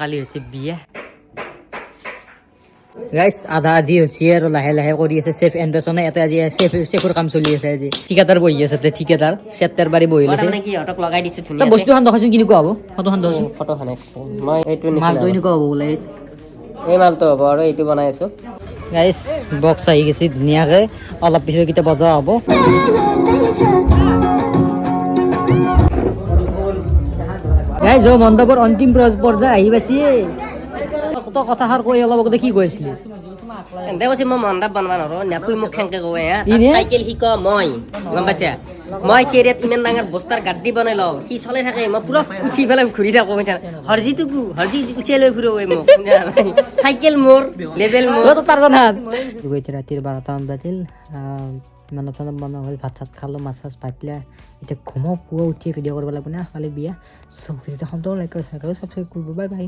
কালি হৈছে বিয়া গাইস আধা আধি হৈছে আৰু লাহে লাহে কৰি আছে চেফ এণ্ডাৰছনে এটা আজি চেফৰ কাম চলি আছে আজি ঠিকাদাৰ বহি আছে তে ঠিকাদাৰ সেটাৰ বাৰি বহি আছে মানে কি হটক লগাই দিছো ধুনীয়া তা বস্তু খান দেখাচোন কেনেকুৱা হ'ব ফটোখন দেখাচোন ফটোখন মই এইটো মালটো এনেকুৱা হ'ব বোলে এই মালটো হ'ব আৰু এইটো বনাই আছো গাইস বক্স আহি গৈছে ধুনীয়াকৈ অলপ পিছত কিটা বজা হ'ব গাইস যো মণ্ডপৰ অন্তিম পৰ্যায় আহি পাইছে কত কথাষাৰ কৈ অলপ আগতে কি কৈছিলি এনে কৈছে মই মণ্ডপ বনাব নোৱাৰো নেপুই মোক খেংকে কয় চাইকেল শিক মই গম পাইছা মই কেৰিয়াত ইমান ডাঙৰ বস্তাৰ গাড্ডি বনাই লওঁ সি চলাই থাকে মই পুৰা উঠি পেলাই ঘূৰি থাকো হৰজিটো হৰজি উঠিয়াই লৈ ফুৰো মোক চাইকেল মোৰ লেভেল মোৰ তাৰ জানা গৈছে ৰাতিৰ 12টামান বাজিল মানৱ চানৱ বনোৱা হ'ল ভাত চাত খালোঁ মাছ চাছ পাতিলে এতিয়া ঘুমাওঁ পুৱা উঠি ভিডিঅ' কৰিব লাগিব না কালি বিয়া চব ভিডিঅ'টো সম্পূৰ্ণ লাইক কৰি চাবস্ক্ৰাইব কৰিব বাই বাই